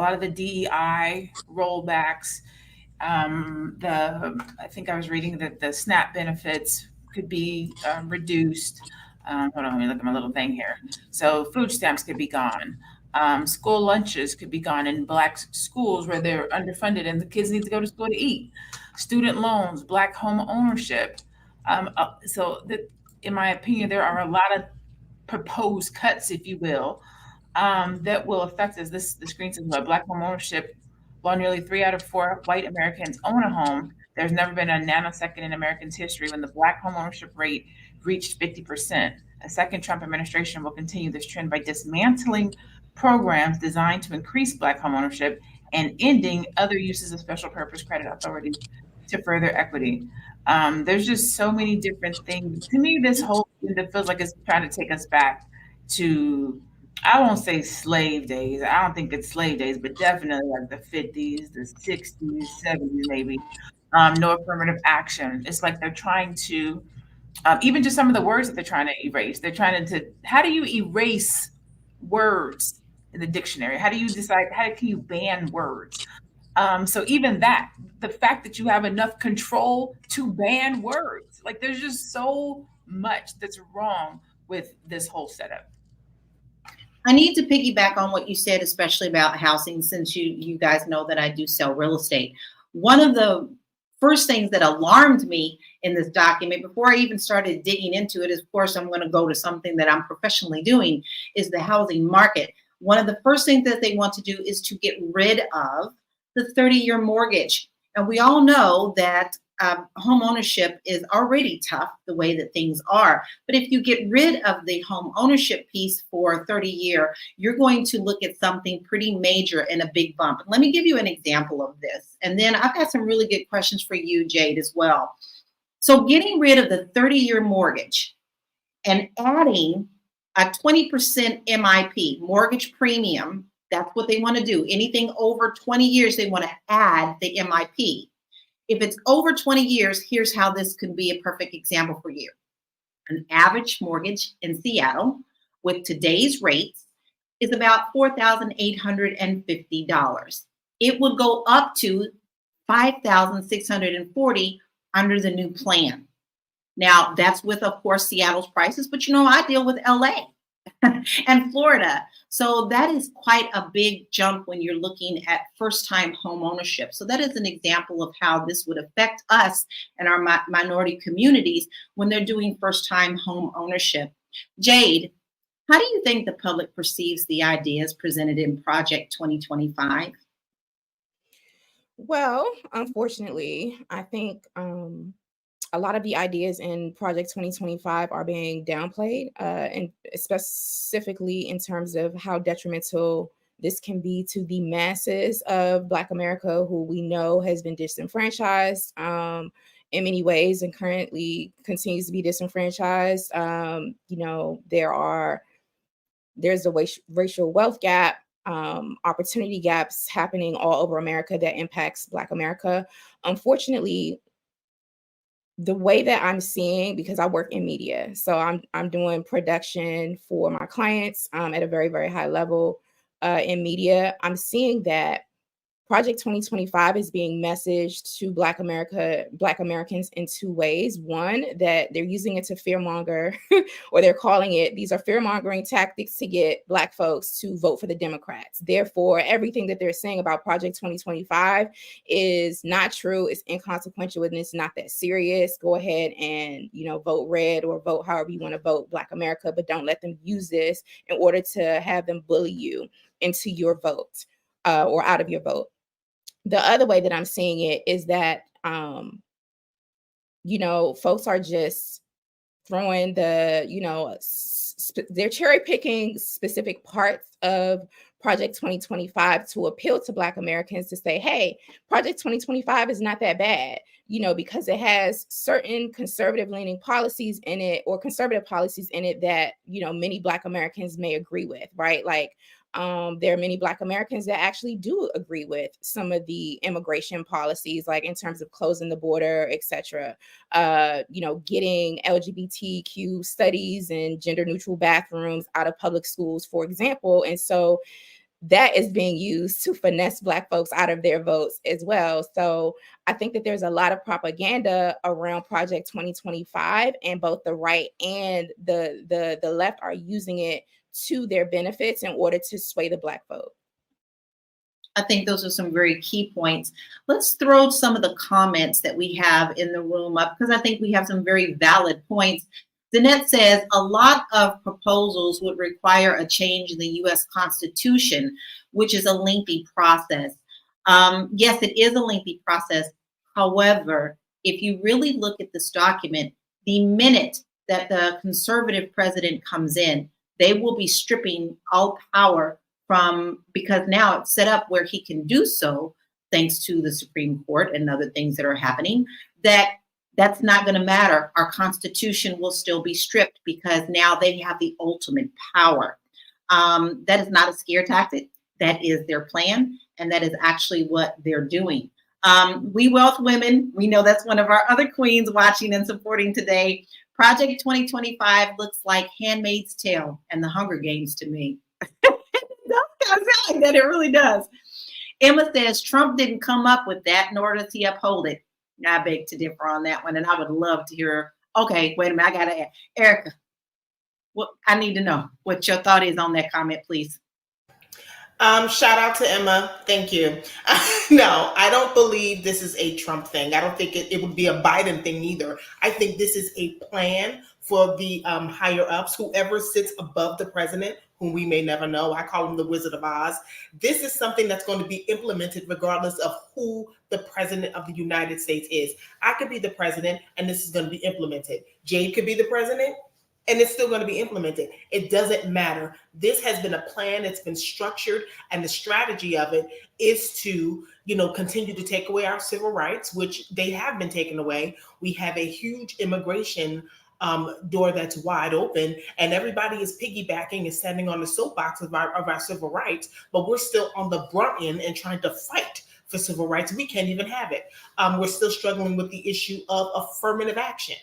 lot of the DEI rollbacks. I think I was reading that the SNAP benefits could be reduced. Hold on, let me look at my little thing here. So food stamps could be gone. School lunches could be gone in Black schools where they're underfunded and the kids need to go to school to eat. Student loans, Black home ownership. In my opinion, there are a lot of proposed cuts, if you will, that will affect us. The screen says what Black home ownership. While nearly 3 out of 4 white Americans own a home, there's never been a nanosecond in Americans' history when the Black home ownership rate reached 50%. A second Trump administration will continue this trend by dismantling programs designed to increase Black home ownership and ending other uses of special purpose credit authorities to further equity. There's just so many different things. To me, this whole thing that feels like it's trying to take us back to, I won't say slave days. I don't think it's slave days, but definitely like the 50s, the 60s, 70s, maybe. No affirmative action. It's like they're trying to, even just some of the words that they're trying to erase. They're trying to, how do you erase words in the dictionary? How do you decide, how can you ban words? So even that, the fact that you have enough control to ban words, like there's just so much that's wrong with this whole setup. I need to piggyback on what you said, especially about housing, since you guys know that I do sell real estate. One of the first things that alarmed me in this document, before I even started digging into it, is, of course, I'm going to go to something that I'm professionally doing, is the housing market. One of the first things that they want to do is to get rid of the 30-year mortgage. And we all know that home ownership is already tough the way that things are. But if you get rid of the home ownership piece for 30-year, you're going to look at something pretty major and a big bump. Let me give you an example of this. And then I've got some really good questions for you, Jade, as well. So getting rid of the 30-year mortgage and adding a 20% MIP, mortgage premium, that's what they want to do. Anything over 20 years, they want to add the MIP. If it's over 20 years, here's how this could be a perfect example for you. An average mortgage in Seattle with today's rates is about $4,850. It would go up to $5,640 under the new plan. Now, that's with, of course, Seattle's prices, but I deal with LA and Florida. So that is quite a big jump when you're looking at first-time home ownership. So that is an example of how this would affect us and our minority communities when they're doing first-time home ownership. Jade, how do you think the public perceives the ideas presented in Project 2025? Well, unfortunately, I think a lot of the ideas in Project 2025 are being downplayed, and specifically in terms of how detrimental this can be to the masses of Black America, who we know has been disenfranchised in many ways and currently continues to be disenfranchised. There's a racial wealth gap, opportunity gaps happening all over America that impacts Black America. Unfortunately, the way that I'm seeing, because I work in media, so I'm doing production for my clients at a very, very high level in media. I'm seeing that Project 2025 is being messaged to Black Americans in two ways. One, that they're using it to fearmonger, or they're calling it, these are fearmongering tactics to get Black folks to vote for the Democrats. Therefore, everything that they're saying about Project 2025 is not true, it's inconsequential, and it's not that serious. Go ahead and, vote red or vote however you want to vote, Black America, but don't let them use this in order to have them bully you into your vote or out of your vote. The other way that I'm seeing it is that, folks are just throwing they're cherry picking specific parts of Project 2025 to appeal to Black Americans to say, hey, Project 2025 is not that bad, because it has certain conservative leaning policies in it, or conservative policies in it that, many Black Americans may agree with, right? Like, there are many Black Americans that actually do agree with some of the immigration policies, like in terms of closing the border, et cetera, getting LGBTQ studies and gender neutral bathrooms out of public schools, for example. And so that is being used to finesse Black folks out of their votes as well. So I think that there's a lot of propaganda around Project 2025, and both the right and the left are using it to their benefits in order to sway the Black vote. I think those are some very key points. Let's throw some of the comments that we have in the room up, because I think we have some very valid points. Danette says a lot of proposals would require a change in the U.S. Constitution, which is a lengthy process. Yes, it is a lengthy process. However, if you really look at this document, the minute that the conservative president comes in, they will be stripping all power from, because now it's set up where he can do so thanks to the Supreme Court and other things that are happening, that's not going to matter. Our Constitution will still be stripped because now they have the ultimate power. That is not a scare tactic. That is their plan, and that is actually what they're doing. We Wealth Women, we know that's one of our other queens watching and supporting today. Project 2025 looks like Handmaid's Tale and the Hunger Games to me. That it really does. Emma says Trump didn't come up with that, nor does he uphold it. I beg to differ on that one, and I would love to hear. Okay, wait a minute, I gotta add. Erica, what I need to know what your thought is on that comment, please. Shout out to Emma. Thank you. No, I don't believe this is a Trump thing. I don't think it would be a Biden thing either. I think this is a plan for the higher ups, whoever sits above the president, whom we may never know. I call him the Wizard of Oz. This is something that's going to be implemented regardless of who the president of the United States is. I could be the president and this is going to be implemented. Jade could be the president and it's still going to be implemented. It doesn't matter. This has been a plan. It's been structured. And the strategy of it is to, continue to take away our civil rights, which they have been taken away. We have a huge immigration door that's wide open, and everybody is piggybacking and standing on the soapbox of our civil rights, but we're still on the brunt end and trying to fight for civil rights. We can't even have it. We're still struggling with the issue of affirmative action.